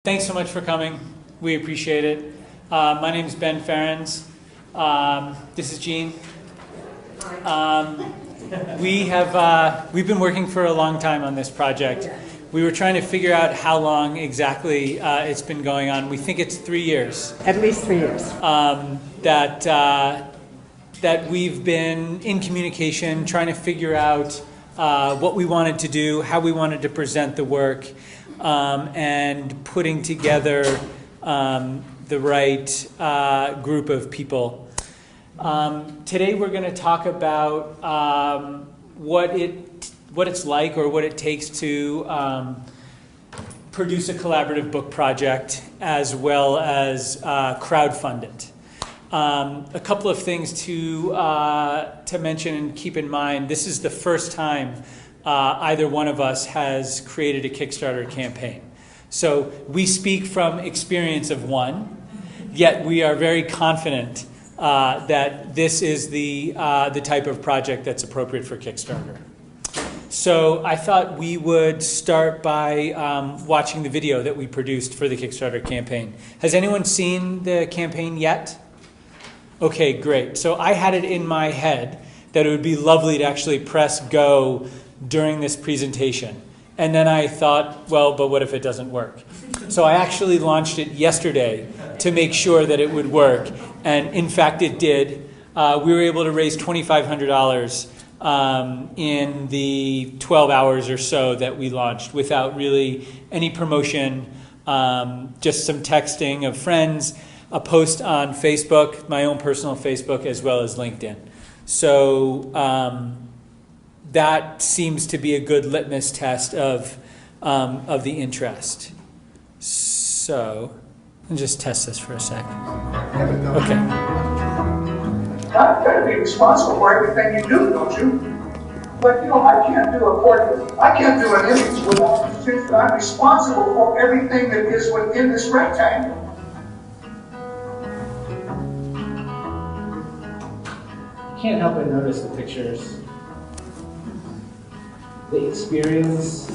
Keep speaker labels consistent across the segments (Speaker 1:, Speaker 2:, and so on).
Speaker 1: Thanks so much for coming. We appreciate it. My name is Ben Ferens. This is Gene. We've been working for a long time on this project. We were trying to figure out how long exactly it's been going on. We think it's 3 years.
Speaker 2: At least 3 years.
Speaker 1: That we've been in communication, trying to figure out what we wanted to do, how we wanted to present the work, and putting together the right group of people. Today we're going to talk about what it's like or what it takes to produce a collaborative book project as well as crowdfund it. A couple of things to mention and keep in mind. This is the first time either one of us has created a Kickstarter campaign. So we speak from experience of one, yet we are very confident that this is the type of project that's appropriate for Kickstarter. So I thought we would start by watching the video that we produced for the Kickstarter campaign. Has anyone seen the campaign yet? Okay, great. So I had it in my head that it would be lovely to actually press go during this presentation. And then I thought, well, but what if it doesn't work? So I actually launched it yesterday to make sure that it would work. And in fact, it did. We were able to raise $2,500 in the 12 hours or so that we launched without really any promotion, just some texting of friends, a post on Facebook, my own personal Facebook, as well as LinkedIn. So that seems to be a good litmus test of the interest. So I'll just test this for a second. Okay.
Speaker 3: You've got to be responsible for everything you do, don't you? But I can't do a portrait. I can't do an image without the truth that I'm responsible for everything that is within this rectangle.
Speaker 1: Can't help but notice the pictures. The experience,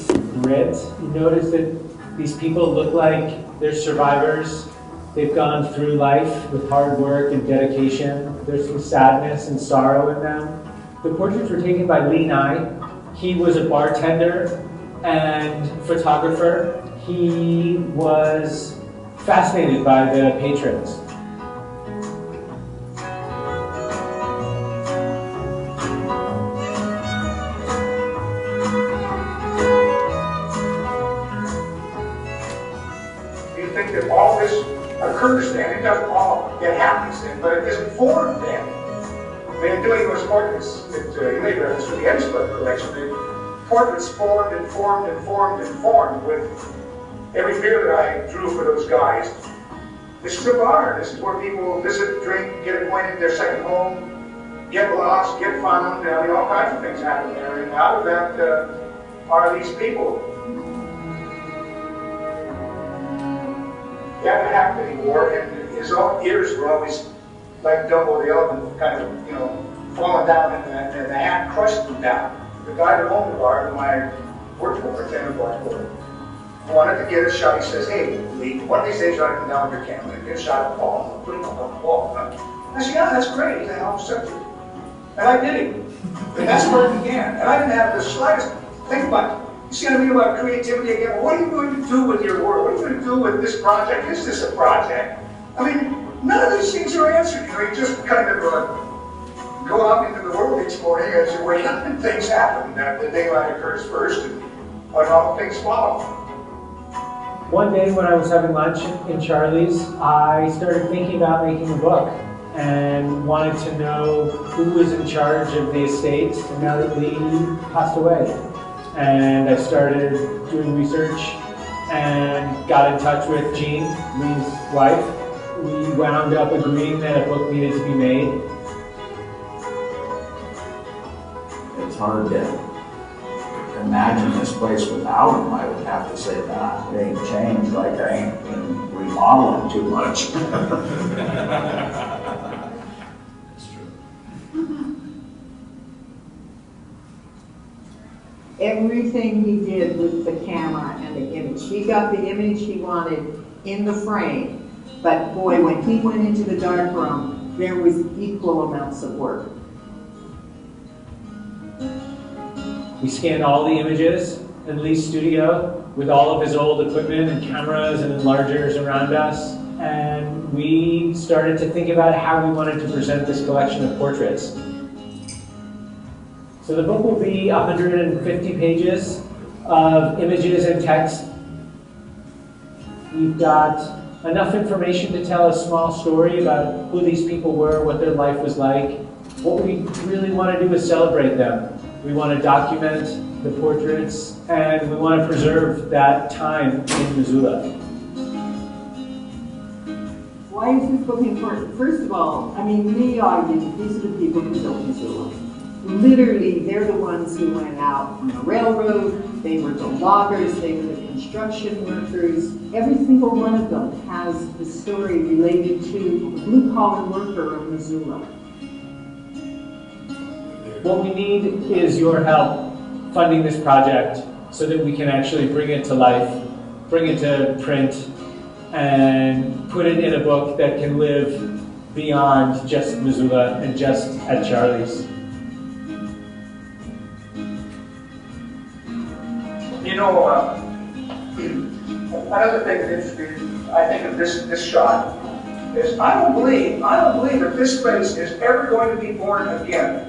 Speaker 1: grit. You notice that these people look like they're survivors. They've gone through life with hard work and dedication. There's some sadness and sorrow in them. The portraits were taken by Lee Nye. He was a bartender and photographer. He was fascinated by the patrons.
Speaker 3: All this occurs then, it doesn't all, it happens then, but it isn't formed then. I mean, in doing those portraits that you made reference to the Edinburgh collection, the portraits formed and formed and formed and formed with every beer that I drew for those guys. This is a bar. This is where people visit, drink, get acquainted, their second home, get lost, get found. I mean, all kinds of things happen there, and out of that are these people. He hadn't happen anymore, and his own ears were always like Dumbo the elephant, kind of, falling down, and the hand crushed him down. The guy that owned the bar, whom I worked for, attended bar for, wanted to get a shot. He says, "Hey, Lee, one of these days you ought to come down with your camera and get a shot of Paul and put him up on the wall." I said, "Yeah, that's great. He's a hell of a subject." And I did it. And that's where it began. And I didn't have the slightest, think about it. You see what I mean about creativity again? What are you going to do with your work? What are you going to do with this project? Is this a project? I mean, none of these things are answered. You just kind of go out into the world each morning as you wake up and things happen. The daylight occurs first and all things follow.
Speaker 1: One day when I was having lunch in Charlie's, I started thinking about making a book and wanted to know who was in charge of the estate now that Lee passed away. And I started doing research and got in touch with Jean, Lee's wife. We wound up agreeing that a book needed to be made.
Speaker 4: It's hard to imagine this place without him, I would have to say that. It ain't changed, like I ain't been remodeling too much.
Speaker 1: That's true.
Speaker 2: everything he did with the camera and the image. He got the image he wanted in the frame, but boy, when he went into the darkroom, there was equal amounts of work.
Speaker 1: We scanned all the images in Lee's studio with all of his old equipment and cameras and enlargers around us, and we started to think about how we wanted to present this collection of portraits. So the book will be 150 pages of images and text. We've got enough information to tell a small story about who these people were, what their life was like. What we really want to do is celebrate them. We want to document the portraits, and we want to preserve that time in Missoula.
Speaker 2: Why is this book important? First of all, I mean, Lee argued these are the people who built Missoula. Literally, they're the ones who went out on the railroad, they were the loggers, they were the construction workers. Every single one of them has the story related to the blue-collar worker of Missoula.
Speaker 1: What we need is your help funding this project so that we can actually bring it to life, bring it to print, and put it in a book that can live beyond just Missoula and just at Charlie's.
Speaker 3: You know, another thing that's interesting, I think of this shot, is I don't believe that this place is ever going to be born again.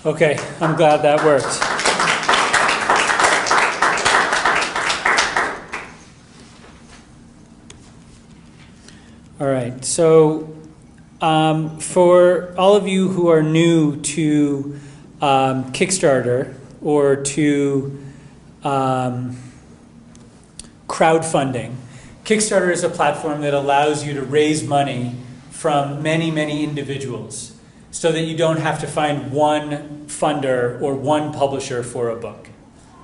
Speaker 1: Okay, I'm glad that worked. All right, so for all of you who are new to Kickstarter or to crowdfunding, Kickstarter is a platform that allows you to raise money from many, many individuals so that you don't have to find one funder or one publisher for a book.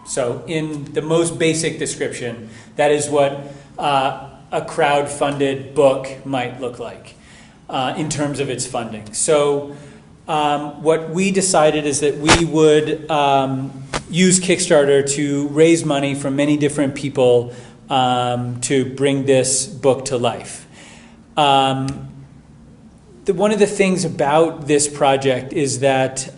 Speaker 1: So in the most basic description, that is what a crowd-funded book might look like in terms of its funding. So what we decided is that we would use Kickstarter to raise money from many different people to bring this book to life. One of the things about this project is that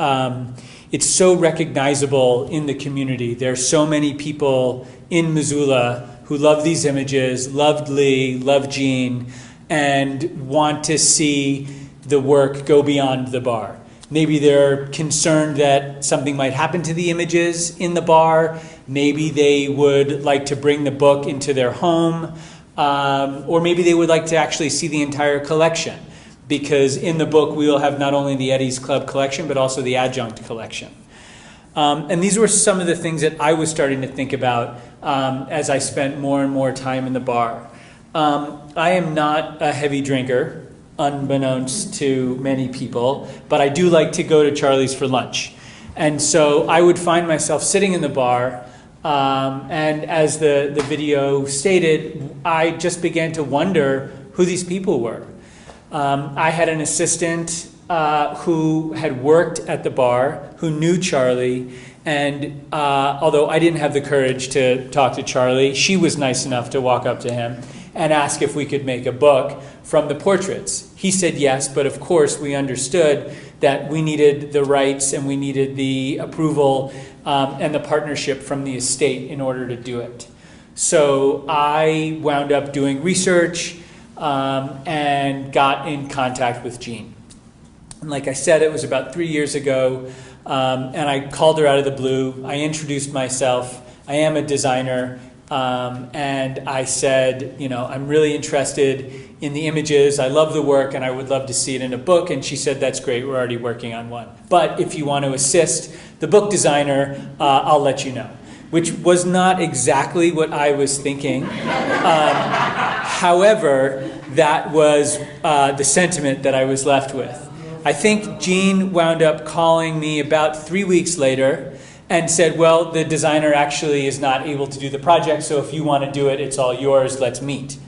Speaker 1: it's so recognizable in the community. There are so many people in Missoula who love these images, loved Lee, loved Gene, and want to see the work go beyond the bar. Maybe they're concerned that something might happen to the images in the bar. Maybe they would like to bring the book into their home. Or maybe they would like to actually see the entire collection, because in the book we will have not only the Eddie's Club collection, but also the adjunct collection. And these were some of the things that I was starting to think about as I spent more and more time in the bar. I am not a heavy drinker, unbeknownst to many people, but I do like to go to Charlie's for lunch. And so I would find myself sitting in the bar, and as the video stated, I just began to wonder who these people were. I had an assistant who had worked at the bar, who knew Charlie, and although I didn't have the courage to talk to Charlie, she was nice enough to walk up to him and ask if we could make a book from the portraits. He said yes, but of course we understood that we needed the rights and we needed the approval and the partnership from the estate in order to do it. So I wound up doing research and got in contact with Jean. And like I said, it was about 3 years ago, and I called her out of the blue. I introduced myself. I am a designer, and I said, you know, I'm really interested in the images. I love the work, and I would love to see it in a book. And she said, that's great. We're already working on one. But if you want to assist the book designer, I'll let you know. Which was not exactly what I was thinking. However, that was the sentiment that I was left with. I think Jean wound up calling me about 3 weeks later and said, well, the designer actually is not able to do the project, so if you want to do it, it's all yours, let's meet.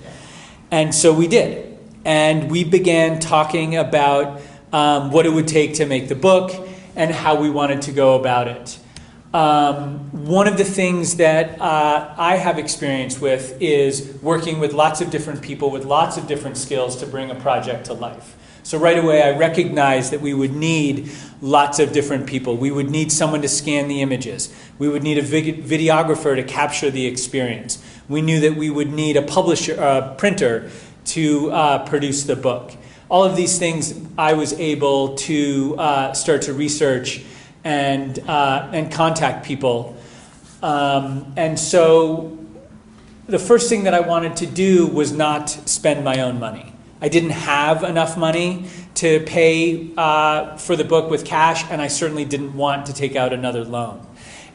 Speaker 1: And so we did. And we began talking about what it would take to make the book and how we wanted to go about it. One of the things that I have experience with is working with lots of different people with lots of different skills to bring a project to life. So right away I recognized that we would need lots of different people. We would need someone to scan the images. We would need a videographer to capture the experience. We knew that we would need a publisher, a printer to produce the book. All of these things I was able to start to research and contact people. And so the first thing that I wanted to do was not spend my own money. I didn't have enough money to pay for the book with cash, and I certainly didn't want to take out another loan.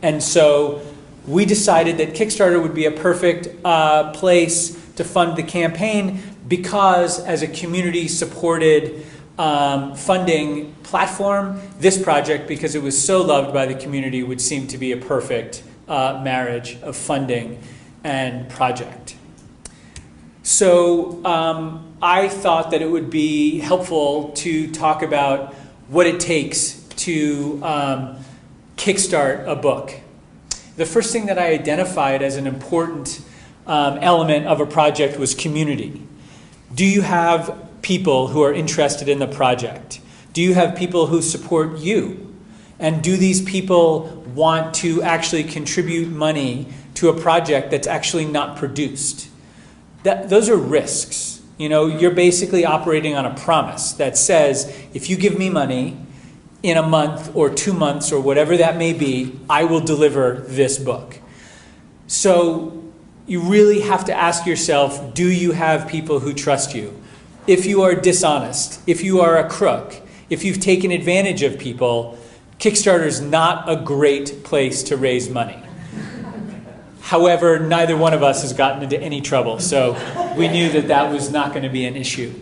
Speaker 1: And so we decided that Kickstarter would be a perfect place to fund the campaign because as a community-supported funding platform, this project, because it was so loved by the community, would seem to be a perfect marriage of funding and project. So I thought that it would be helpful to talk about what it takes to kickstart a book. The first thing that I identified as an important element of a project was community. Do you have people who are interested in the project? Do you have people who support you? And do these people want to actually contribute money to a project that's actually not produced? Those are risks. You know, you're basically operating on a promise that says, if you give me money in a month or 2 months or whatever that may be, I will deliver this book. So you really have to ask yourself, do you have people who trust you? If you are dishonest, if you are a crook, if you've taken advantage of people, Kickstarter is not a great place to raise money. However, neither one of us has gotten into any trouble, so we knew that that was not going to be an issue.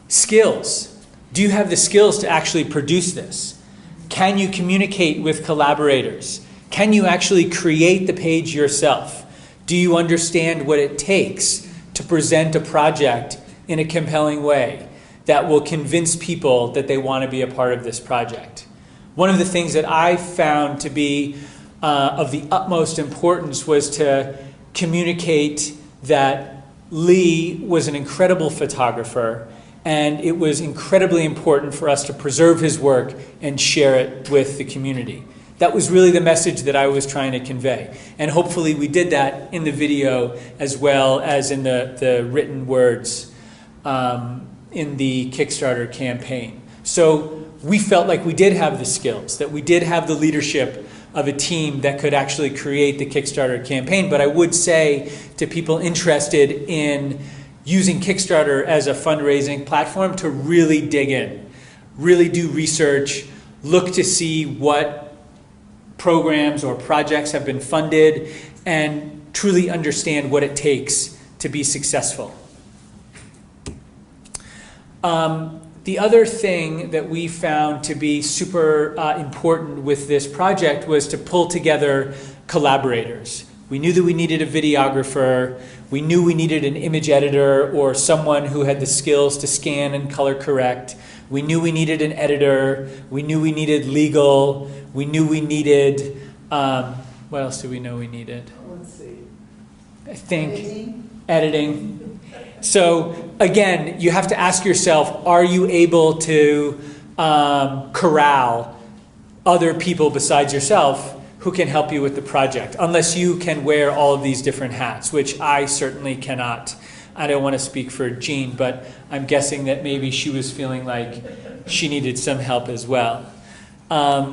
Speaker 1: Skills. Do you have the skills to actually produce this? Can you communicate with collaborators? Can you actually create the page yourself? Do you understand what it takes to present a project in a compelling way that will convince people that they want to be a part of this project? One of the things that I found to be of the utmost importance was to communicate that Lee was an incredible photographer, and it was incredibly important for us to preserve his work and share it with the community. That was really the message that I was trying to convey. And hopefully we did that in the video as well as in the written words in the Kickstarter campaign. So we felt like we did have the skills, that we did have the leadership of a team that could actually create the Kickstarter campaign. But I would say to people interested in using Kickstarter as a fundraising platform to really dig in, really do research, look to see what programs or projects have been funded, and truly understand what it takes to be successful. The other thing that we found to be super important with this project was to pull together collaborators. We knew that we needed a videographer. We knew we needed an image editor or someone who had the skills to scan and color correct. We knew we needed an editor. We knew we needed legal. We knew we needed, what else do we know we needed?
Speaker 2: Let's see.
Speaker 1: I think editing. So again, you have to ask yourself, are you able to corral other people besides yourself who can help you with the project, unless you can wear all of these different hats, which I certainly cannot. I don't want to speak for Jean, but I'm guessing that maybe she was feeling like she needed some help as well.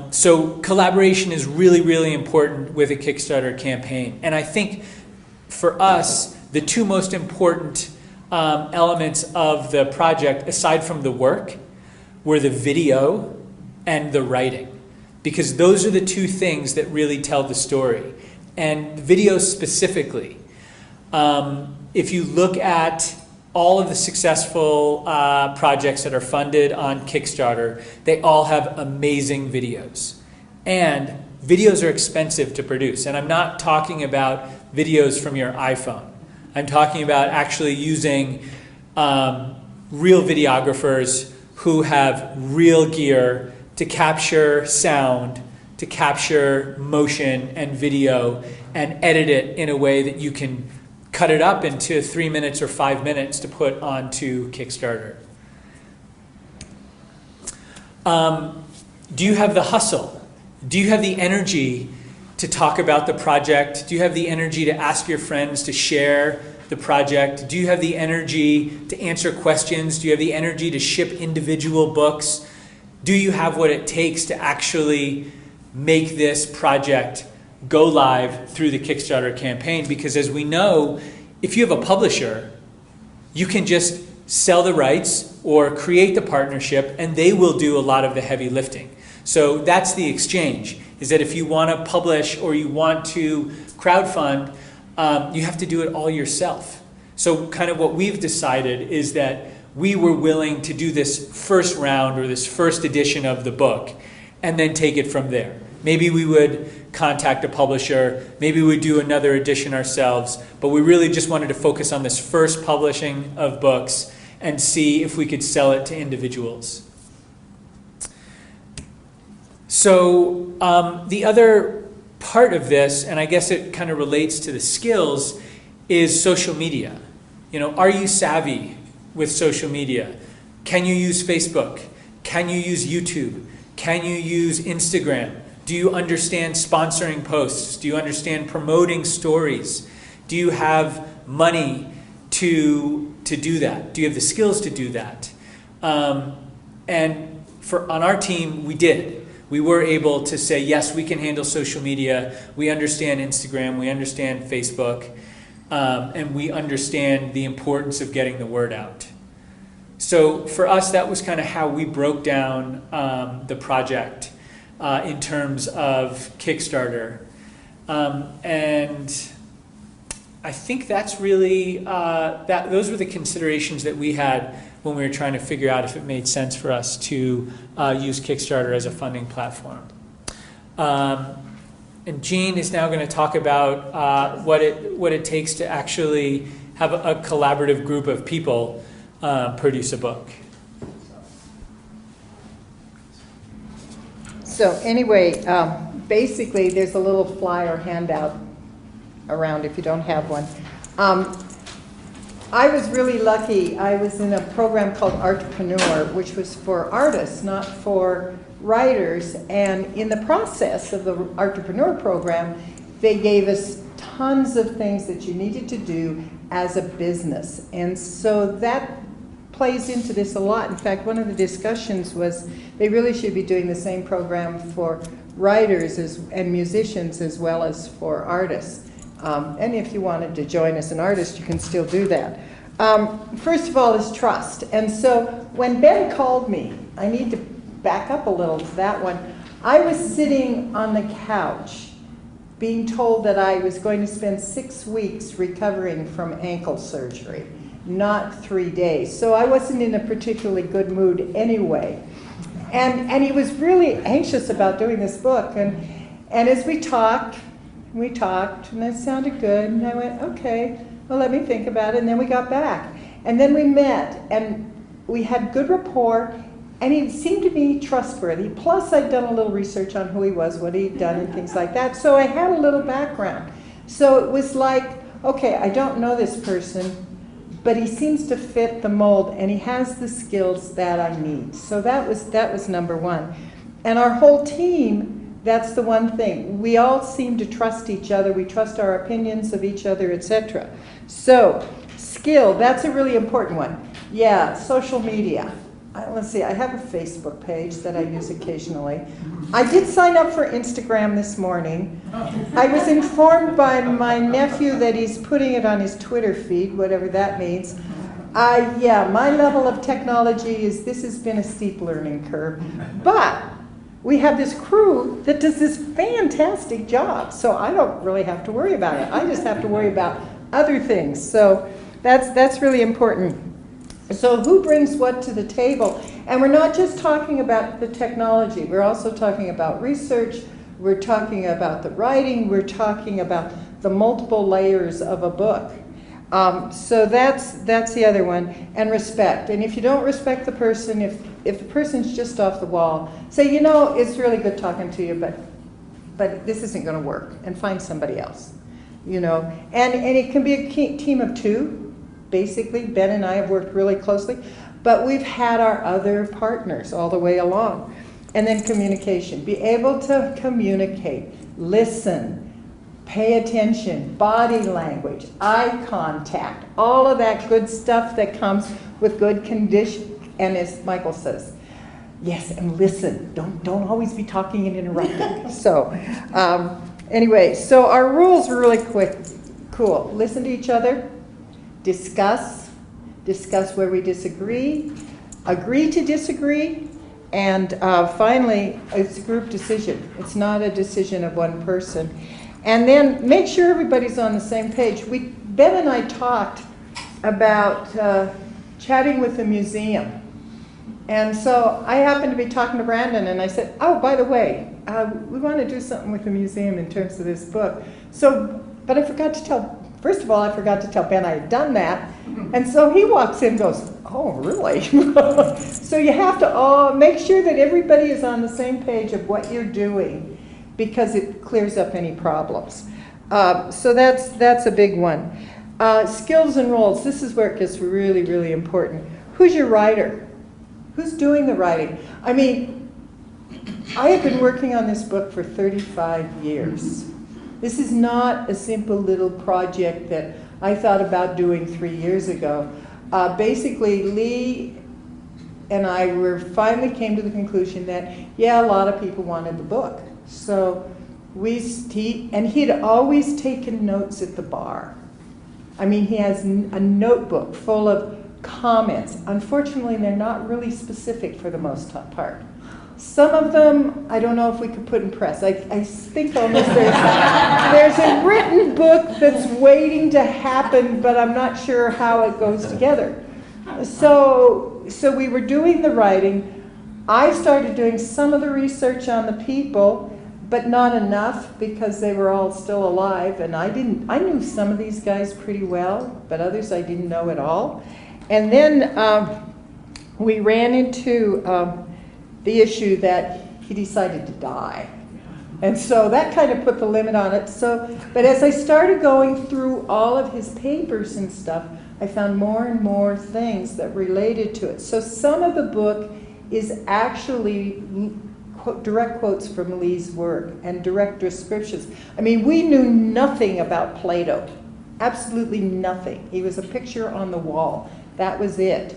Speaker 1: So collaboration is really, really important with a Kickstarter campaign. And I think for us, the two most important elements of the project, aside from the work, were the video and the writing. Because those are the two things that really tell the story. And video specifically, if you look at all of the successful projects that are funded on Kickstarter, they all have amazing videos. And videos are expensive to produce. And I'm not talking about videos from your iPhone. I'm talking about actually using real videographers who have real gear to capture sound, to capture motion and video, and edit it in a way that you can cut it up into 3 minutes or 5 minutes to put onto Kickstarter. Do you have the hustle? Do you have the energy to talk about the project? Do you have the energy to ask your friends to share the project? Do you have the energy to answer questions? Do you have the energy to ship individual books? Do you have what it takes to actually make this project go live through the Kickstarter campaign? Because as we know, if you have a publisher, you can just sell the rights or create the partnership and they will do a lot of the heavy lifting. So that's the exchange, is that if you want to publish or you want to crowdfund, you have to do it all yourself. So kind of what we've decided is that we were willing to do this first round or this first edition of the book and then take it from there. Maybe we would contact a publisher, maybe we'd do another edition ourselves, but we really just wanted to focus on this first publishing of books and see if we could sell it to individuals. So the other part of this, and I guess it kind of relates to the skills, is social media. You know, are you savvy with social media? Can you use Facebook? Can you use YouTube? Can you use Instagram? Do you understand sponsoring posts? Do you understand promoting stories? Do you have money to do that? Do you have the skills to do that? And on our team, we did. We were able to say, yes, we can handle social media. We understand Instagram. We understand Facebook. And we understand the importance of getting the word out. So for us, that was kind of how we broke down the project in terms of Kickstarter. And I think that's really, those were the considerations that we had when we were trying to figure out if it made sense for us to use Kickstarter as a funding platform. And Jean is now going to talk about what it takes to actually have a collaborative group of people produce a book.
Speaker 5: So anyway, basically there's a little flyer handout around if you don't have one. I was really lucky. I was in a program called Entrepreneur, which was for artists, not for writers. And in the process of the Entrepreneur program, they gave us tons of things that you needed to do as a business. And so that plays into this a lot. In fact, one of the discussions was they really should be doing the same program for writers and musicians as well as for artists. And if you wanted to join as an artist, you can still do that. First of all is trust. And so when Ben called me, I need to back up a little to that one. I was sitting on the couch being told that I was going to spend 6 weeks recovering from ankle surgery, not 3 days. So I wasn't in a particularly good mood anyway. And he was really anxious about doing this book. And as we talked, and it sounded good, and I went, okay, well, let me think about it, and then we got back. And then we met, and we had good rapport, and he seemed to be trustworthy. Plus, I'd done a little research on who he was, what he'd done, and things like that, so I had a little background. So it was like, okay, I don't know this person, but he seems to fit the mold, and he has the skills that I need. So that was number one. And our whole team, that's the one thing. We all seem to trust each other. We trust our opinions of each other, etc. So, skill, that's a really important one. Yeah, social media. Let's see, I have a Facebook page that I use occasionally. I did sign up for Instagram this morning. I was informed by my nephew that he's putting it on his Twitter feed, whatever that means. Yeah, my level of technology this has been a steep learning curve. But we have this crew that does this fantastic job, so I don't really have to worry about it. I just have to worry about other things. So that's really important. So who brings what to the table? And we're not just talking about the technology. We're also talking about research. We're talking about the writing. We're talking about the multiple layers of a book. So that's the other one. And respect. And if you don't respect the person, if the person's just off the wall, say, you know, it's really good talking to you, but this isn't going to work, and find somebody else. You know, and it can be a team of two. Basically, Ben and I have worked really closely, but we've had our other partners all the way along. And then communication. Be able to communicate, listen, pay attention, body language, eye contact, all of that good stuff that comes with good condition. And as Michael says, yes, and listen. Don't always be talking and interrupting. So, anyway, so our rules are really quick, cool. Listen to each other, discuss where we disagree, agree to disagree, and finally, it's a group decision. It's not a decision of one person. And then make sure everybody's on the same page. Ben and I talked about chatting with the museum. And so I happened to be talking to Brandon, and I said, oh, by the way, we want to do something with the museum in terms of this book. So, but I forgot to tell, first of all, I forgot to tell Ben I had done that. And so he walks in and goes, oh, really? So you have to make sure that everybody is on the same page of what you're doing, because it clears up any problems. So that's a big one. Skills and roles. This is where it gets really, really important. Who's your writer? Who's doing the writing? I mean, I have been working on this book for 35 years. This is not a simple little project that I thought about doing 3 years ago. Basically, Lee and I finally came to the conclusion that, yeah, a lot of people wanted the book. So he'd always taken notes at the bar. I mean, he has a notebook full of comments. Unfortunately, they're not really specific for the most part. Some of them, I don't know if we could put in press. I think almost there's a written book that's waiting to happen, but I'm not sure how it goes together. So we were doing the writing. I started doing some of the research on the people, but not enough because they were all still alive, and I knew some of these guys pretty well, but others I didn't know at all. And then we ran into the issue that he decided to die. And so that kind of put the limit on it. But as I started going through all of his papers and stuff, I found more and more things that related to it. So some of the book is actually direct quotes from Lee's work and direct descriptions. I mean, we knew nothing about Plato, absolutely nothing. He was a picture on the wall. That was it.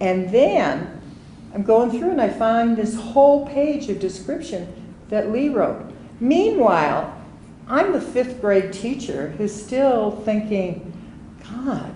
Speaker 5: And then I'm going through and I find this whole page of description that Lee wrote. Meanwhile, I'm the 5th grade teacher who's still thinking, God,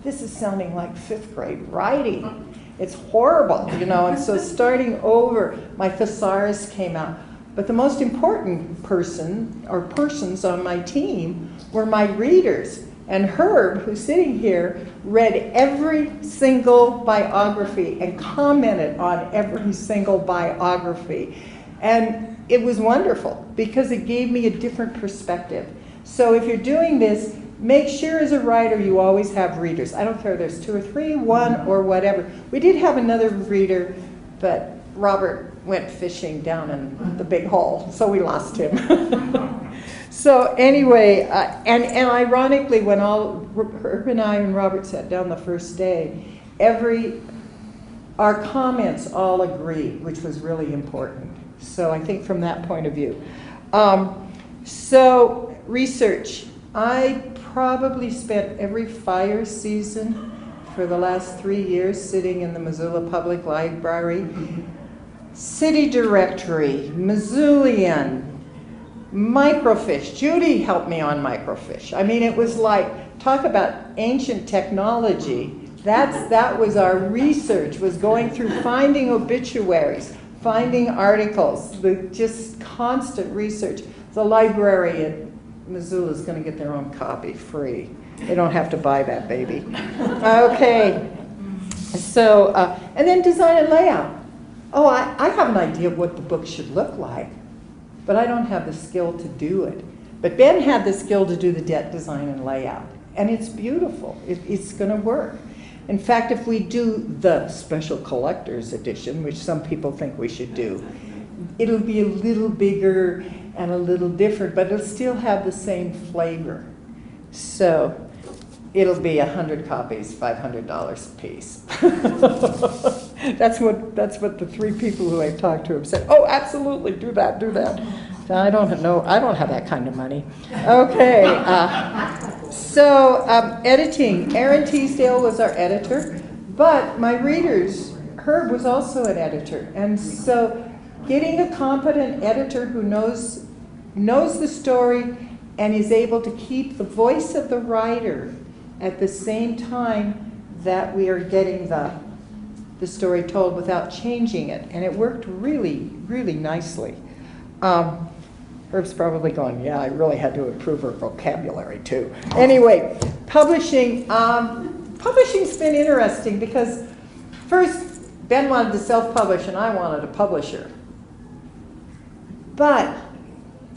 Speaker 5: this is sounding like 5th grade writing. It's horrible, you know, and so starting over, my thesaurus came out. But the most important person, or persons on my team, were my readers. And Herb, who's sitting here, read every single biography and commented on every single biography. And it was wonderful because it gave me a different perspective. So if you're doing this, make sure as a writer you always have readers. I don't care if there's 2 or 3, 1, or whatever. We did have another reader, but Robert went fishing down in the big hole, so we lost him. So anyway, and ironically, when Herb and I and Robert sat down the first day, our comments all agreed, which was really important. So I think from that point of view. So research. I probably spent every fire season for the last 3 years sitting in the Missoula Public Library. City Directory, Missoulian, microfiche. Judy helped me on microfiche. I mean, it was like, talk about ancient technology. That was our research, was going through finding obituaries, finding articles, just constant research. The library at Missoula is going to get their own copy free. They don't have to buy that baby. Okay. So, and then design and layout. Oh, I have an idea of what the book should look like, but I don't have the skill to do it. But Ben had the skill to do the design and layout. and it's beautiful. It's going to work. In fact, if we do the special collector's edition, which some people think we should do, it'll be a little bigger and a little different, but it'll still have the same flavor. So it'll be 100 copies, $500 a piece. That's what the 3 people who I've talked to have said. Oh, absolutely, do that, do that. I don't know, I don't have that kind of money. Okay, editing. Aaron Teasdale was our editor, but my readers, Herb was also an editor. And so getting a competent editor who knows the story and is able to keep the voice of the writer at the same time that we are getting the story told without changing it. And it worked really, really nicely. Herb's probably going, yeah, I really had to improve her vocabulary too. Anyway, publishing. Publishing's been interesting because first Ben wanted to self-publish and I wanted a publisher. But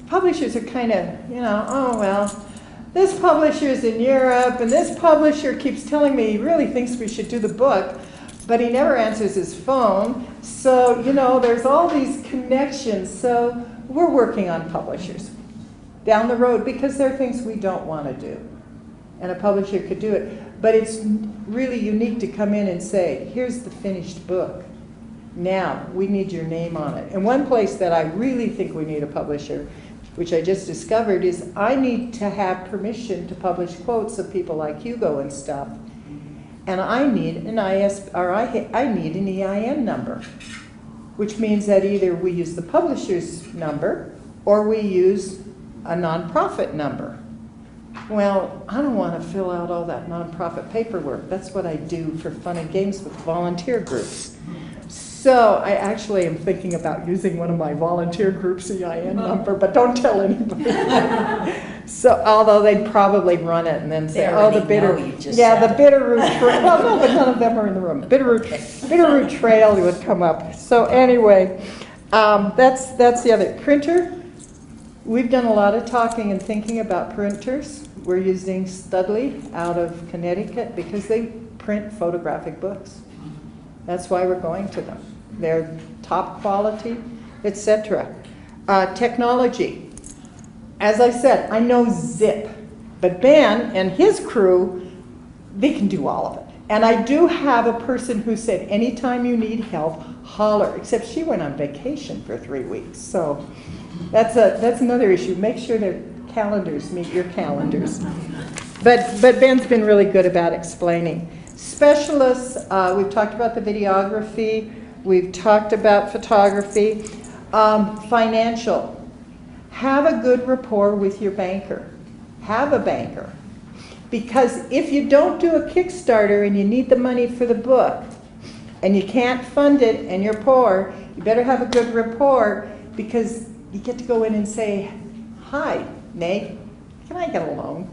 Speaker 5: publishers are kind of, oh well, this publisher's in Europe and this publisher keeps telling me he really thinks we should do the book, but he never answers his phone. So, there's all these connections. So we're working on publishers down the road because there are things we don't want to do. And a publisher could do it. But it's really unique to come in and say, here's the finished book. Now, we need your name on it. And one place that I really think we need a publisher, which I just discovered, is I need to have permission to publish quotes of people like Hugo and stuff. And I need an I need an EIN number, which means that either we use the publisher's number or we use a nonprofit number. Well, I don't want to fill out all that nonprofit paperwork. That's what I do for fun and games with volunteer groups. So I actually am thinking about using one of my volunteer groups' EIN number, but don't tell anybody. So, although they'd probably run it and then say, the Bitterroot Trail. Well, no, but none of them are in the room. Bitterroot Trail would come up. So anyway, that's the other. Printer. We've done a lot of talking and thinking about printers. We're using Studley out of Connecticut because they print photographic books. That's why we're going to them. They're top quality, etc. Technology. As I said, I know Zip, but Ben and his crew, they can do all of it. And I do have a person who said, anytime you need help, holler, except she went on vacation for 3 weeks. So that's another issue. Make sure their calendars meet your calendars. But Ben's been really good about explaining. Specialists, we've talked about the videography, we've talked about photography. Financial. Have a good rapport with your banker. Have a banker. Because if you don't do a Kickstarter and you need the money for the book, and you can't fund it and you're poor, you better have a good rapport because you get to go in and say, hi, Nate, can I get a loan?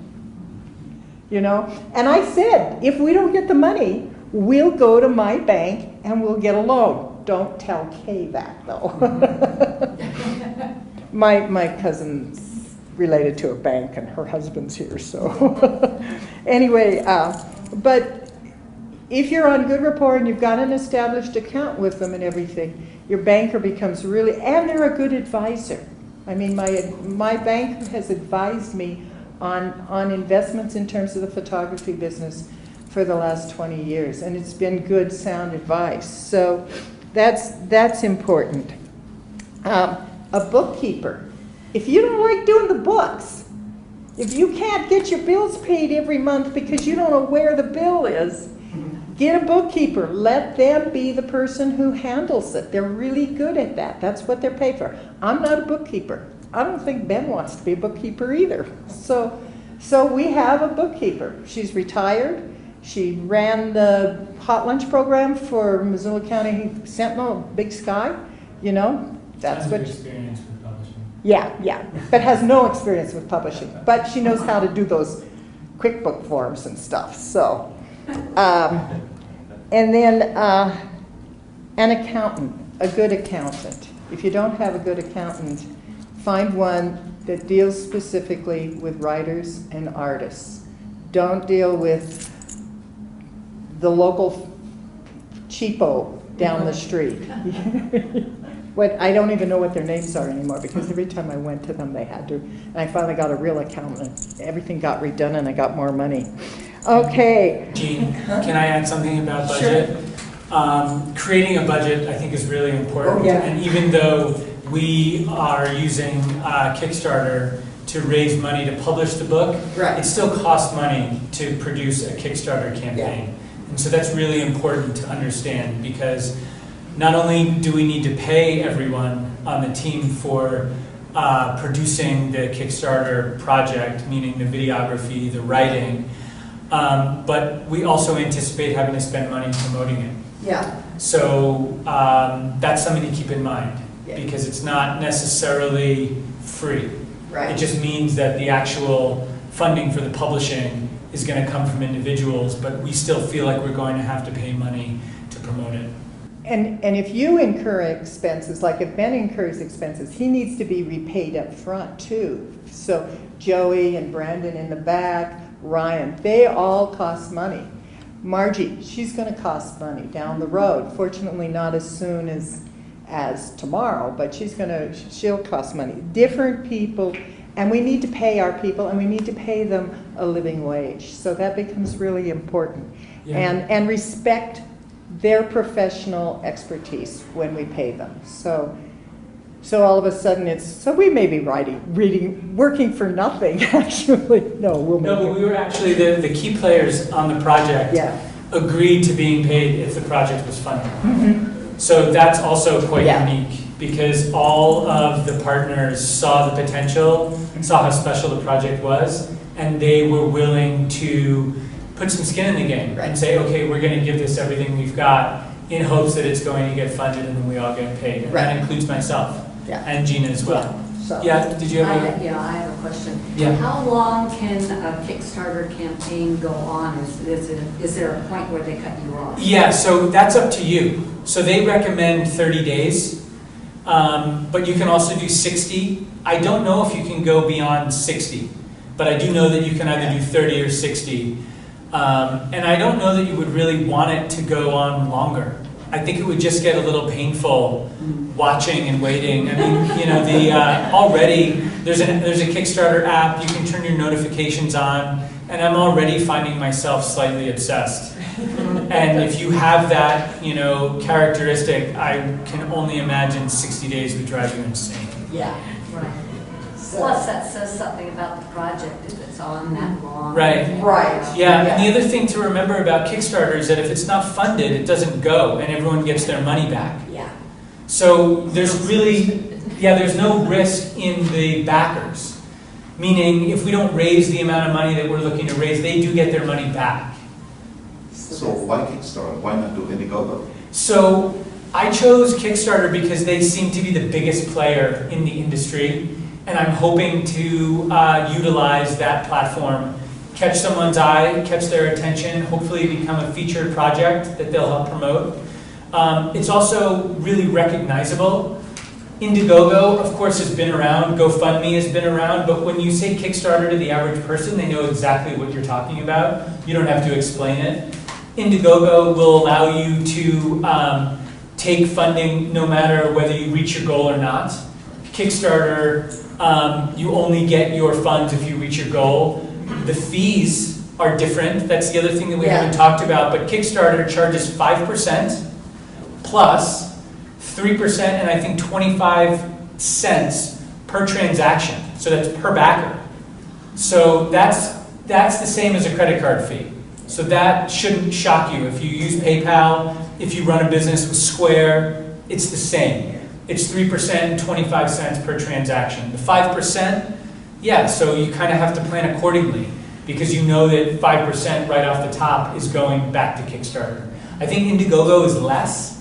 Speaker 5: And I said, if we don't get the money, we'll go to my bank and we'll get a loan. Don't tell Kay that, though. My cousin's related to a bank and her husband's here, so. Anyway, but if you're on good rapport and you've got an established account with them and everything, your banker becomes really, and they're a good advisor. I mean, my bank has advised me on investments in terms of the photography business for the last 20 years, and it's been good, sound advice. So that's important. A bookkeeper. If you don't like doing the books, if you can't get your bills paid every month because you don't know where the bill is, get a bookkeeper. Let them be the person who handles it. They're really good at that. That's what they're paid for. I'm not a bookkeeper. I don't think Ben wants to be a bookkeeper either. So we have a bookkeeper. She's retired. She ran the hot lunch program for Missoula County Sentinel, Big Sky. That's what.
Speaker 1: Experience with publishing.
Speaker 5: Yeah, but has no experience with publishing. But she knows how to do those QuickBook forms and stuff. So, and then an accountant, a good accountant. If you don't have a good accountant, find one that deals specifically with writers and artists. Don't deal with the local cheapo down the street. I don't even know what their names are anymore, because every time I went to them, they had to. And I finally got a real accountant. Everything got redone and I got more money. Okay.
Speaker 1: Jean, can I add something about budget? Creating a budget, I think, is really important.
Speaker 5: Oh, yeah.
Speaker 1: And even though we are using Kickstarter to raise money to publish the book,
Speaker 5: Right.
Speaker 1: it still costs money to produce a Kickstarter campaign. And so that's really important to understand, because not only do we need to pay everyone on the team for producing the Kickstarter project, meaning the videography, the writing, but we also anticipate having to spend money promoting it.
Speaker 5: Yeah.
Speaker 1: So that's something to keep in mind,
Speaker 5: Yeah.
Speaker 1: because it's not necessarily free.
Speaker 5: Right.
Speaker 1: It just means that the actual funding for the publishing is going to come from individuals, but we still feel like we're going to have to pay money to promote it.
Speaker 5: And if you incur expenses, like if Ben incurs expenses, he needs to be repaid up front too. So Joey and Brandon in the back, Ryan, they all cost money. Margie, she's going to cost money down the road. Fortunately, not as soon as tomorrow, but she'll cost money. Different people, and we need to pay our people, and we need to pay them a living wage. So that becomes really important.
Speaker 1: Yeah.
Speaker 5: And respect their professional expertise when we pay them. So all of a sudden so we may be working for nothing, actually. No, we'll make
Speaker 1: No, but
Speaker 5: it.
Speaker 1: we were actually, the key players on the project
Speaker 5: Yeah.
Speaker 1: agreed to being paid if the project was funded. So that's also quite
Speaker 5: Yeah.
Speaker 1: unique, because all of the partners saw the potential, saw how special the project was, and they were willing to put some skin in the game
Speaker 5: Right.
Speaker 1: and say, okay, we're going to give this everything we've got in hopes that it's going to get funded and then we all get paid. And
Speaker 5: Right.
Speaker 1: that includes myself
Speaker 5: Yeah.
Speaker 1: and Gina as well.
Speaker 5: So-
Speaker 1: Yeah, did you have a...
Speaker 6: Yeah, I have a question.
Speaker 1: Yeah.
Speaker 6: How long can a Kickstarter campaign go on? Is there a point where they cut you off?
Speaker 1: Yeah, so that's up to you. So they recommend 30 days, but you can also do 60. I don't know if you can go beyond 60, but I do know that you can either do 30 or 60. And I don't know that you would really want it to go on longer. I think it would just get a little painful watching and waiting. I mean, you know, already there's a Kickstarter app. You can turn your notifications on, and I'm already finding myself slightly obsessed. And if you have that, you know, characteristic, I can only imagine 60 days would drive you insane.
Speaker 6: Yeah, right. Plus, that says something about the project if it's on that long.
Speaker 1: Right.
Speaker 5: Right.
Speaker 1: Yeah, and the other thing to remember about Kickstarter is that if it's not funded, it doesn't go, and everyone gets their money back.
Speaker 6: Yeah.
Speaker 1: So there's there's no risk in the backers. Meaning, if we don't raise the amount of money that we're looking to raise, they do get their money back.
Speaker 7: So why Kickstarter? Why not do Indiegogo?
Speaker 1: So I chose Kickstarter because they seem to be the biggest player in the industry, and I'm hoping to utilize that platform, catch someone's eye, catch their attention, hopefully become a featured project that they'll help promote. It's also really recognizable. Indiegogo, of course, has been around. GoFundMe has been around. But when you say Kickstarter to the average person, they know exactly what you're talking about. You don't have to explain it. Indiegogo will allow you to take funding no matter whether you reach your goal or not. Kickstarter, you only get your funds if you reach your goal. The fees are different. That's the other thing that we haven't talked about. But Kickstarter charges 5% plus 3% and I think 25 cents per transaction. So that's per backer. So that's the same as a credit card fee. So that shouldn't shock you. If you use PayPal, if you run a business with Square, it's the same. It's 3% and 25 cents per transaction. The 5%, yeah, so you kind of have to plan accordingly because you know that 5% right off the top is going back to Kickstarter. I think Indiegogo is less,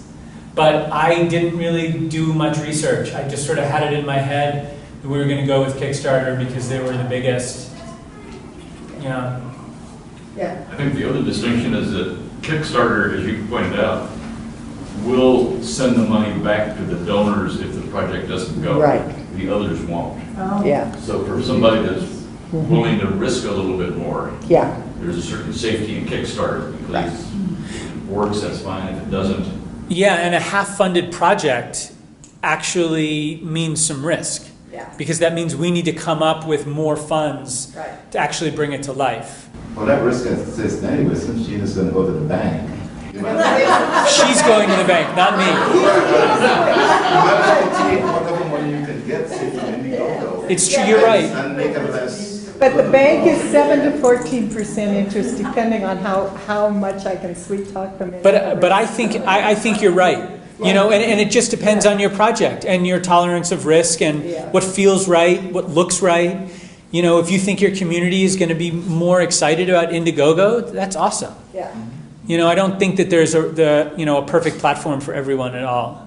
Speaker 1: but I didn't really do much research. I just sort of had it in my head that we were going to go with Kickstarter because they were the biggest. Yeah.
Speaker 5: Yeah.
Speaker 8: I think the other distinction is that Kickstarter, as you pointed out, will send the money back to the donors if the project doesn't go.
Speaker 5: Right.
Speaker 8: The others won't.
Speaker 5: Yeah.
Speaker 8: So for somebody that's willing to risk a little bit more.
Speaker 5: Yeah,
Speaker 8: There's a certain safety in Kickstarter, because if it works, that's fine. If it doesn't,
Speaker 1: Yeah, and a half-funded project actually means some risk.
Speaker 5: Yeah.
Speaker 1: Because that means we need to come up with more funds
Speaker 5: Right.
Speaker 1: to actually bring it to life.
Speaker 7: Well, that risk exists anyway, since Gina's gonna go to the bank. You might
Speaker 1: She's going to the bank, not me.
Speaker 7: as well take whatever money you can get, say, from Indiegogo.
Speaker 1: It's true, you're right.
Speaker 7: And make it less.
Speaker 5: but the bank is 7 to 14% interest, depending on how much I can sweet talk them into.
Speaker 1: But I think you're right. You know, and it just depends on your project and your tolerance of risk and
Speaker 5: Yeah.
Speaker 1: what feels right, what looks right. You know, if you think your community is going to be more excited about Indiegogo, that's awesome.
Speaker 5: Yeah,
Speaker 1: You know, I don't think that there's a perfect platform for everyone at all.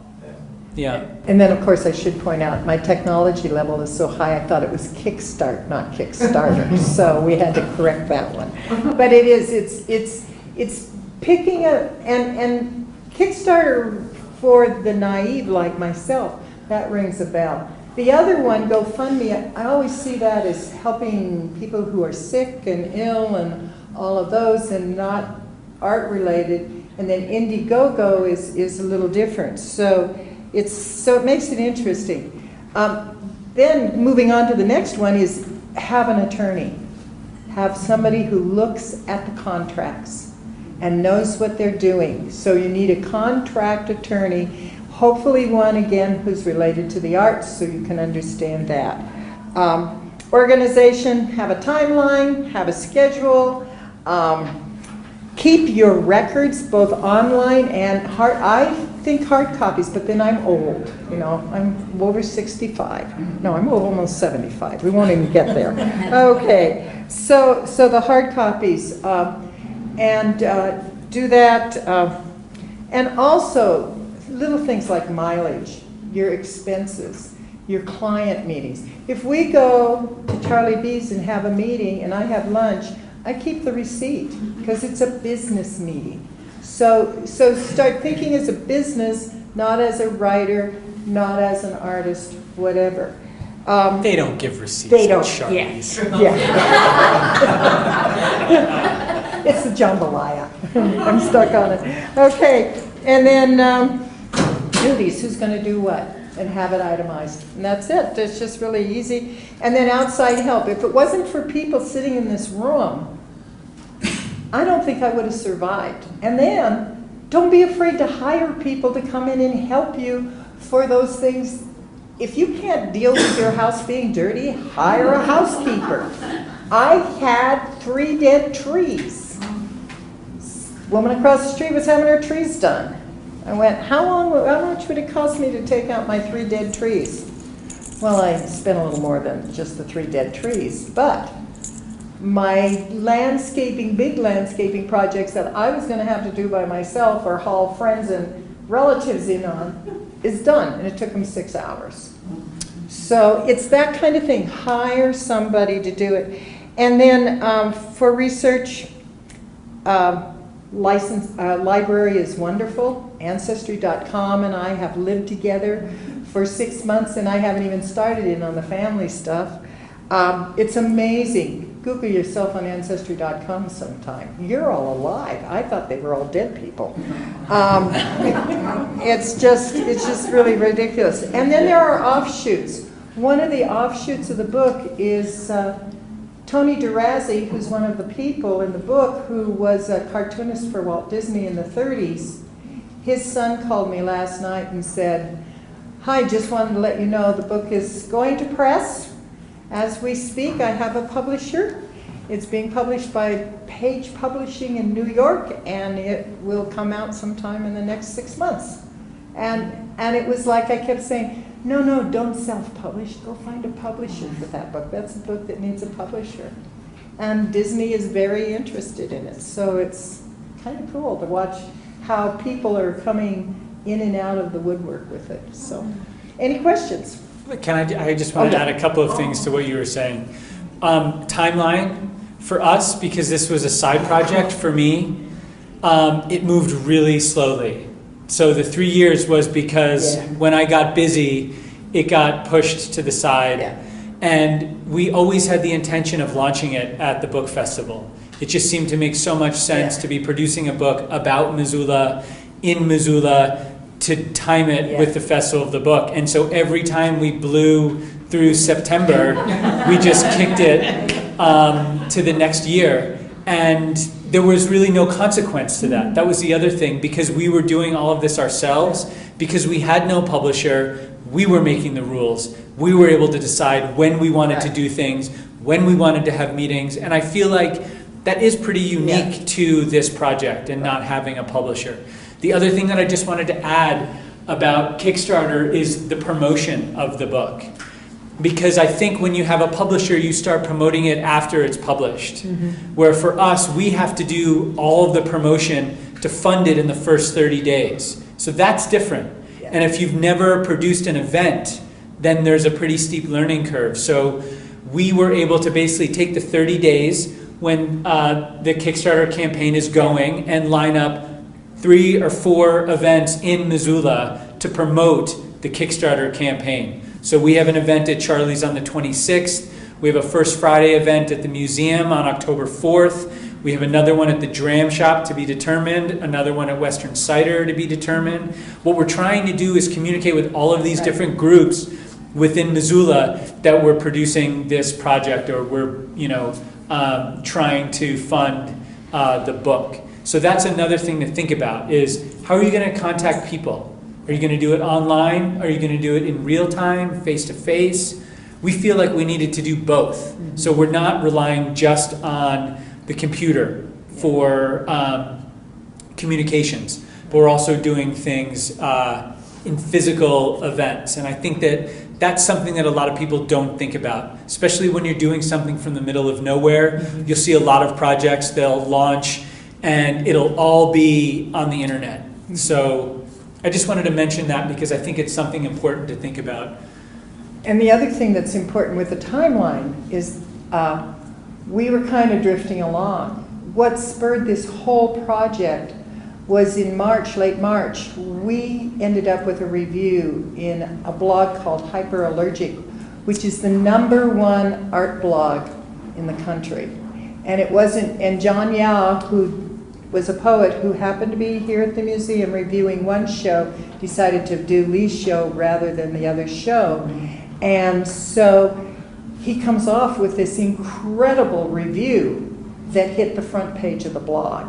Speaker 1: Yeah.
Speaker 5: and then, of course, I should point out, my technology level is so high, I thought it was Kickstart, not Kickstarter, so we had to correct that one. But it is, it's picking up, and Kickstarter, for the naive like myself, that rings a bell. The other one, GoFundMe, I always see that as helping people who are sick and ill and all of those, and not art related. And then Indiegogo is a little different. So it makes it interesting. Then moving on to the next one is have an attorney. Have somebody who looks at the contracts and knows what they're doing. So you need a contract attorney, hopefully one, again, who's related to the arts, so you can understand that. Organization, have a timeline, have a schedule, keep your records both online and hard. I think hard copies, but then I'm old, you know, I'm over 65. No, I'm almost 75. We won't even get there. Okay, so the hard copies, and do that, and also little things like mileage, your expenses, your client meetings. If we go to Charlie B's and have a meeting and I have lunch, I keep the receipt because it's a business meeting. So start thinking as a business, not as a writer, not as an artist, whatever.
Speaker 1: They don't give receipts.
Speaker 5: They don't,
Speaker 1: at Sharpies.
Speaker 5: Yeah. It's the jambalaya. I'm stuck on it. Okay, and then duties, who's going to do what, and have it itemized. And that's it. It's just really easy. And then outside help. If it wasn't for people sitting in this room, I don't think I would have survived. And then don't be afraid to hire people to come in and help you for those things. If you can't deal with your house being dirty, hire a housekeeper. I had 3 dead trees. Woman across the street was having her trees done. I went, how much would it cost me to take out my 3 dead trees? Well, I spent a little more than just the 3 dead trees, but my big landscaping projects that I was going to have to do by myself or haul friends and relatives in on is done, and it took them 6 hours. So it's that kind of thing. Hire somebody to do it. And then for research, library is wonderful. Ancestry.com and I have lived together for 6 months, and I haven't even started in on the family stuff. It's amazing. Google yourself on Ancestry.com sometime. You're all alive. I thought they were all dead people. It's just really ridiculous. And then there are offshoots. One of the offshoots of the book is Tony DeRazzi, who's one of the people in the book who was a cartoonist for Walt Disney in the 30s. His son called me last night and said, "Hi, just wanted to let you know the book is going to press. As we speak, I have a publisher. It's being published by Page Publishing in New York, and it will come out sometime in the next 6 months." And it was like I kept saying, no, don't self-publish. Go find a publisher for that book. That's a book that needs a publisher. And Disney is very interested in it. So it's kind of cool to watch how people are coming in and out of the woodwork with it. So, any questions?
Speaker 1: I just want to add a couple of things to what you were saying. Timeline for us, because this was a side project for me, it moved really slowly. So the 3 years was because when I got busy, it got pushed to the side.
Speaker 5: Yeah.
Speaker 1: And we always had the intention of launching it at the book festival. It just seemed to make so much sense to be producing a book about Missoula, in Missoula, to time it with the Festival of the Book. And so every time we blew through September, we just kicked it to the next year. And there was really no consequence to that. That was the other thing, because we were doing all of this ourselves, because we had no publisher, we were making the rules. We were able to decide when we wanted to do things, when we wanted to have meetings, and I feel like that is pretty unique to this project and not having a publisher. The other thing that I just wanted to add about Kickstarter is the promotion of the book. Because I think when you have a publisher, you start promoting it after it's published. Where for us, we have to do all of the promotion to fund it in the first 30 days. So that's different. And if you've never produced an event, then there's a pretty steep learning curve. So we were able to basically take the 30 days when the Kickstarter campaign is going and line up 3 or 4 events in Missoula to promote the Kickstarter campaign. So we have an event at Charlie's on the 26th. We have a First Friday event at the museum on October 4th. We have another one at the Dram Shop to be determined, another one at Western Cider to be determined. What we're trying to do is communicate with all of these different groups within Missoula that we're producing this project, or we're trying to fund the book. So that's another thing to think about, is how are you going to contact people? Are you going to do it online? Are you going to do it in real time, face to face? We feel like we needed to do both. So we're not relying just on the computer for communications, but we're also doing things in physical events. And I think that that's something that a lot of people don't think about, especially when you're doing something from the middle of nowhere. You'll see a lot of projects, they'll launch and it'll all be on the internet. So I just wanted to mention that because I think it's something important to think about.
Speaker 5: And the other thing that's important with the timeline is we were kind of drifting along. What spurred this whole project was in March, late March, we ended up with a review in a blog called Hyperallergic, which is the #1 art blog in the country. And it wasn't, and John Yao, who was a poet who happened to be here at the museum reviewing one show, decided to do Lee's show rather than the other show. And so he comes off with this incredible review that hit the front page of the blog.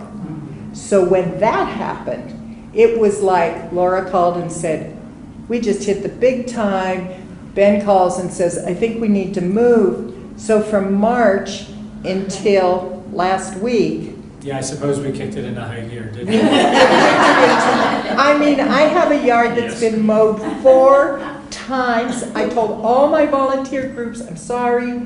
Speaker 5: So when that happened, it was like Laura called and said, we just hit the big time. Ben calls and says, I think we need to move. So from March until last week.
Speaker 1: Yeah, I suppose we kicked it into high gear, didn't we?
Speaker 5: I mean, I have a yard that's been mowed 4 times. I told all my volunteer groups, I'm sorry,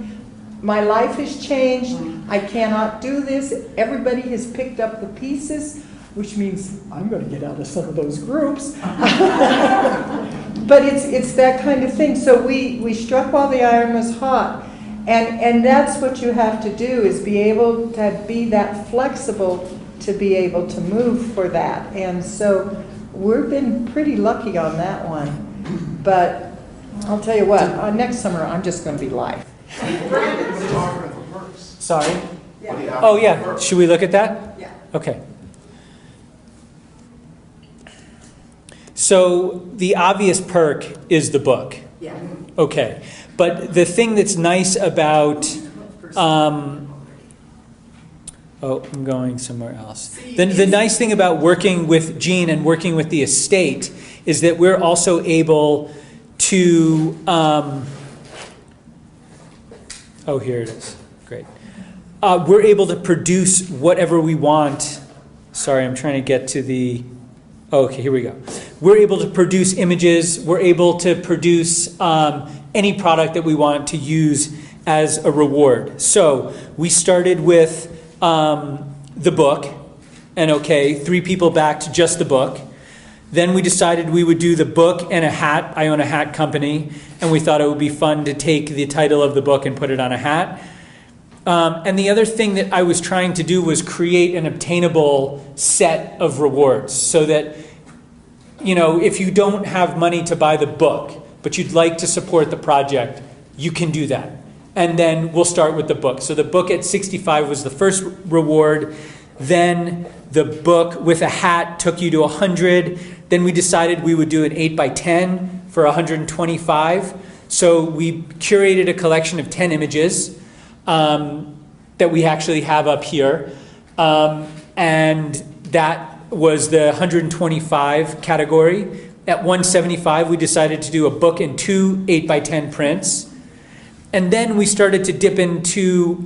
Speaker 5: my life has changed. I cannot do this. Everybody has picked up the pieces, which means I'm going to get out of some of those groups. But it's that kind of thing. So we struck while the iron was hot. And that's what you have to do, is be able to be that flexible to be able to move for that. And so we've been pretty lucky on that one. But I'll tell you what, next summer I'm just going to be live.
Speaker 1: Sorry? Oh, yeah. Should we look at that?
Speaker 5: Yeah.
Speaker 1: Okay. So the obvious perk is the book.
Speaker 5: Yeah.
Speaker 1: Okay. But the thing that's nice about, oh, I'm going somewhere else. The nice thing about working with Jean and working with the estate is that we're also able to, oh, here it is. Great. We're able to produce whatever we want. Sorry, I'm trying to get to the, oh, okay, here we go. We're able to produce images. We're able to produce any product that we want to use as a reward. So we started with the book, and okay, 3 people backed just the book. Then we decided we would do the book and a hat. I own a hat company, and we thought it would be fun to take the title of the book and put it on a hat. And the other thing that I was trying to do was create an obtainable set of rewards so that, you know, if you don't have money to buy the book, but you'd like to support the project, you can do that. And then we'll start with the book. So the book at 65 was the first reward. Then the book with a hat took you to 100. Then we decided we would do an 8x10 for 125. So we curated a collection of 10 images that we actually have up here. And that was the 125 category. At 175, we decided to do a book and 2 8x10 prints. And then we started to dip into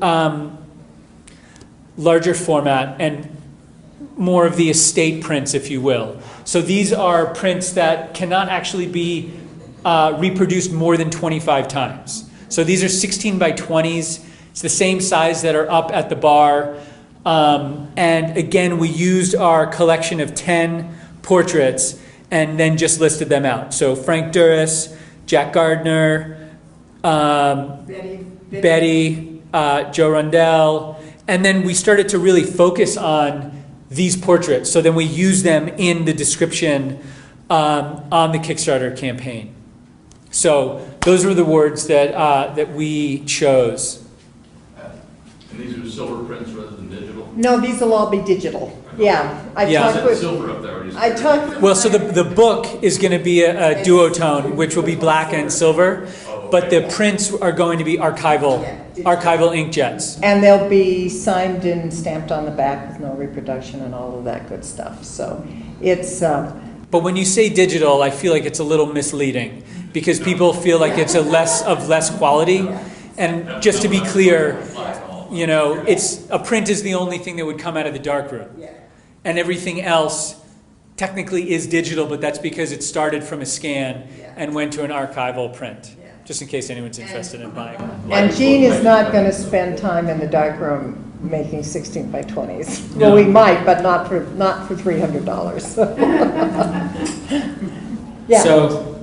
Speaker 1: larger format and more of the estate prints, if you will. So these are prints that cannot actually be reproduced more than 25 times. So these are 16 by 20s. It's the same size that are up at the bar. And again, we used our collection of 10 portraits and then just listed them out. So Frank Duras, Jack Gardner, Betty, Joe Rundell, and then we started to really focus on these portraits. So then we use them in the description on the Kickstarter campaign. So those were the words that we chose.
Speaker 8: And these are silver prints rather than digital?
Speaker 5: No, these will all be digital. Yeah. I
Speaker 1: Yeah.
Speaker 5: talked with,
Speaker 8: Silver up there.
Speaker 5: I talked,
Speaker 1: Well, so the book is going to be a duotone, which will be black and silver, but the prints are going to be archival inkjets.
Speaker 5: and they'll be signed and stamped on the back with no reproduction and all of that good stuff. So it's,
Speaker 1: But when you say digital, I feel like it's a little misleading because people feel like it's less quality. And just to be clear, you know, a print is the only thing that would come out of the darkroom. And everything else technically is digital, but that's because it started from a scan and went to an archival print. Just in case anyone's interested in buying one.
Speaker 5: and Jean is not going to spend time in the darkroom making 16 by 20s.
Speaker 1: No.
Speaker 5: Well, we might, but not for $300. Yeah.
Speaker 9: So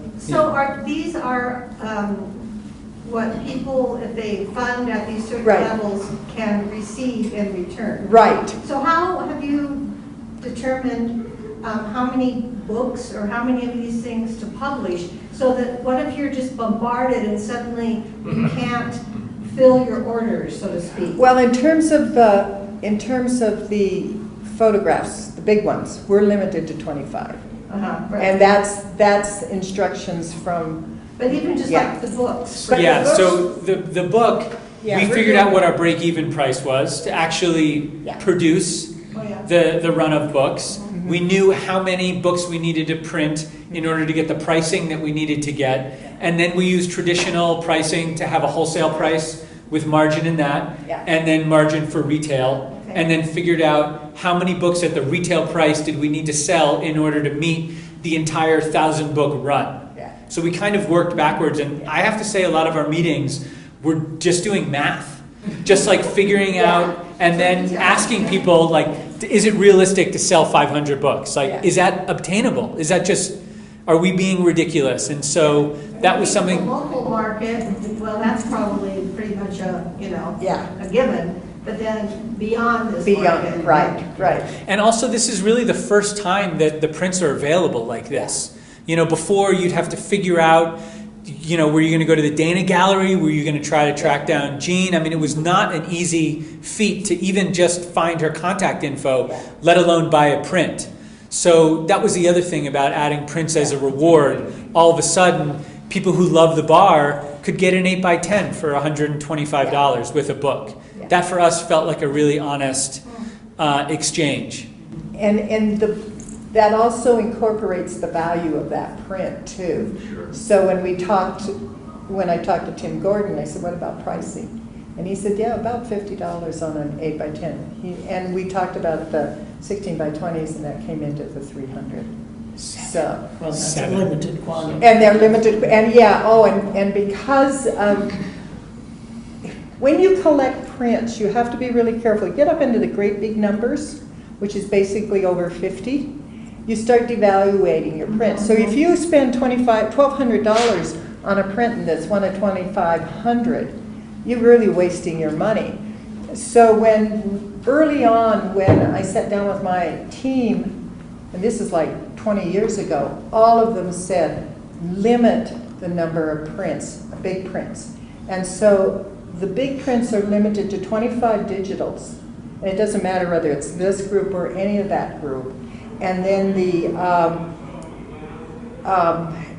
Speaker 9: these are what people, if they fund at these certain
Speaker 5: Right.
Speaker 9: levels, can receive in return.
Speaker 5: Right.
Speaker 9: So how have you determined how many books or how many of these things to publish? So that what if you're just bombarded and suddenly you can't fill your orders, so to speak?
Speaker 5: Well, in terms of the photographs, the big ones, we're limited to 25.
Speaker 9: Right.
Speaker 5: And that's instructions from,
Speaker 9: But even just
Speaker 5: Yeah.
Speaker 9: like the books.
Speaker 5: But
Speaker 1: Yeah,
Speaker 5: the books-
Speaker 1: so the book,
Speaker 5: Yeah,
Speaker 1: we
Speaker 5: we're
Speaker 1: figured
Speaker 5: doing
Speaker 1: out what
Speaker 5: that.
Speaker 1: our break-even price was to actually
Speaker 5: Yeah.
Speaker 1: produce
Speaker 9: Oh, yeah.
Speaker 1: the run of books.
Speaker 5: Mm-hmm.
Speaker 1: We knew how many books we needed to print in order to get the pricing that we needed to get. And then we used traditional pricing to have a wholesale price with margin in that,
Speaker 5: Yeah.
Speaker 1: and then margin for retail.
Speaker 9: Okay.
Speaker 1: And then figured out how many books at the retail price did we need to sell in order to meet the entire 1,000 book run.
Speaker 5: Yeah.
Speaker 1: So we kind of worked backwards, and I have to say a lot of our meetings were just doing math, just like figuring out and then asking people, like, is it realistic to sell 500 books? Like,
Speaker 5: Yeah.
Speaker 1: is that obtainable? Is that just, are we being ridiculous? And so that was
Speaker 9: The
Speaker 1: something,
Speaker 9: local market, well, that's probably pretty much
Speaker 5: Yeah.
Speaker 9: a given, but then beyond this
Speaker 5: beyond,
Speaker 9: market.
Speaker 5: right.
Speaker 1: and also this is really the first time that the prints are available like this. You know, before you'd have to figure out, you know, were you going to go to the Dana Gallery? Were you going to try to track down Jean? I mean, it was not an easy feat to even just find her contact info, let alone buy a print. So that was the other thing about adding prints as a reward. All of a sudden, people who love the bar could get an 8x10 for $125 with a book.
Speaker 5: Yeah.
Speaker 1: That for us felt like a really honest exchange.
Speaker 5: And that also incorporates the value of that print too.
Speaker 8: Sure.
Speaker 5: So when I talked to Tim Gordon, I said, what about pricing? And he said, yeah, about $50 on an 8x10. And we talked about the 16 by 20s, and that came into the 300. So,
Speaker 10: Well, that's a
Speaker 1: Seven.
Speaker 10: limited quantity.
Speaker 5: and they're limited, and yeah, and because when you collect prints, you have to be really careful. You get up into the great big numbers, which is basically over 50, you start devaluating your print. So if you spend $1,200 on a print that's one of 2,500, you're really wasting your money. So early on, when I sat down with my team, and this is like 20 years ago, all of them said, limit the number of prints, big prints. And so the big prints are limited to 25 digitals. And it doesn't matter whether it's this group or any of that group. And then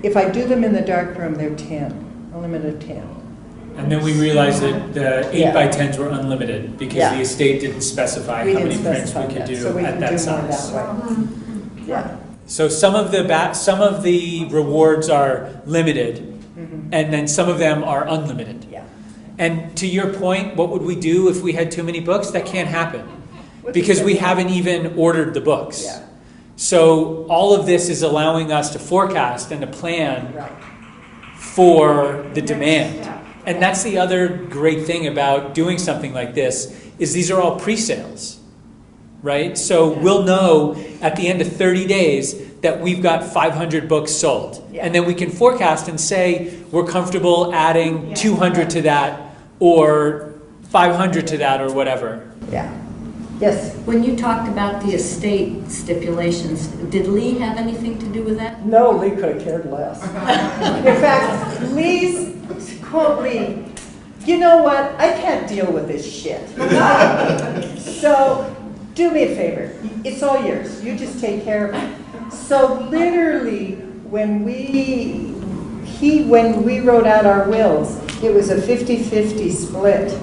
Speaker 5: if I do them in the dark room, they're 10, a limit of 10.
Speaker 1: And then we realized that the 8
Speaker 5: Yeah.
Speaker 1: by 10s were unlimited because
Speaker 5: Yeah.
Speaker 1: the estate didn't specify
Speaker 5: We
Speaker 1: how
Speaker 5: didn't
Speaker 1: many prints we
Speaker 5: specify
Speaker 1: could
Speaker 5: that,
Speaker 1: do
Speaker 5: so we
Speaker 1: at
Speaker 5: can
Speaker 1: that
Speaker 5: do more
Speaker 1: size.
Speaker 5: that way. Yeah.
Speaker 1: So some of the rewards are limited, and then some of them are unlimited.
Speaker 5: Yeah.
Speaker 1: And to your point, what would we do if we had too many books? That can't happen because we haven't even ordered the books.
Speaker 5: Yeah.
Speaker 1: So all of this is allowing us to forecast and to plan
Speaker 5: Right.
Speaker 1: for the demand. And that's the other great thing about doing something like this is these are all pre-sales, right? So we'll know at the end of 30 days that we've got 500 books sold.
Speaker 5: Yeah.
Speaker 1: And then we can forecast and say we're comfortable adding 200 to that or 500 to that or whatever.
Speaker 5: Yeah. Yes.
Speaker 6: When you talked about the estate stipulations, did Lee have anything to do with that?
Speaker 5: No, Lee could have cared less. In fact, Lee's quote Lee, you know what? I can't deal with this shit. So do me a favor. It's all yours. You just take care of it. So literally, when we wrote out our wills, it was a 50-50 split.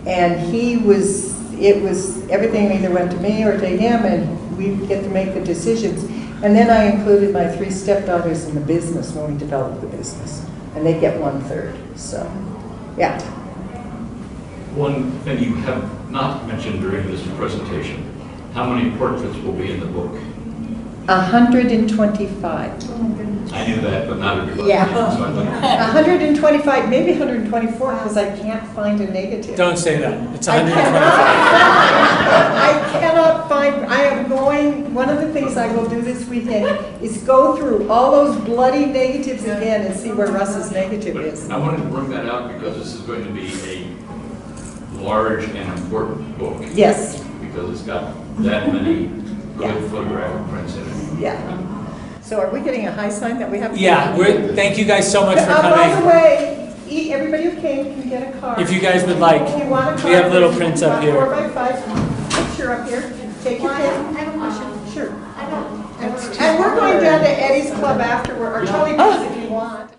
Speaker 5: And everything either went to me or to him, and we get to make the decisions. And then I included my 3 stepdaughters in the business when we developed the business. And they get 1/3, so, yeah.
Speaker 8: One thing you have not mentioned during this presentation, how many portraits will be in the book?
Speaker 5: 125.
Speaker 8: I knew that, but not everybody.
Speaker 5: Yeah.
Speaker 8: So I thought-
Speaker 5: 125, maybe 124, because I can't find a negative.
Speaker 1: Don't say that. It's
Speaker 5: I
Speaker 1: 125.
Speaker 5: I am going, one of the things I will do this weekend is go through all those bloody negatives again and see where Russ's negative is.
Speaker 8: I wanted to bring that out because this is going to be a large and important book.
Speaker 5: Yes,
Speaker 8: Because it's got that many
Speaker 5: Yeah.
Speaker 8: good photographic prints in it.
Speaker 5: yeah. So are we getting a high sign that we have?
Speaker 1: Yeah, thank you guys so much for
Speaker 5: By the
Speaker 1: coming.
Speaker 5: way, everybody who came can get a card.
Speaker 1: If you guys would like,
Speaker 5: If you want a card,
Speaker 1: we have little
Speaker 5: there's
Speaker 1: prints up
Speaker 5: about
Speaker 1: here.
Speaker 5: 4x5 picture up here. Take your pen.
Speaker 9: I have a question.
Speaker 5: Sure.
Speaker 9: I don't.
Speaker 5: And we're going down to Eddie's Club afterward, or Charlie Brown's if you want.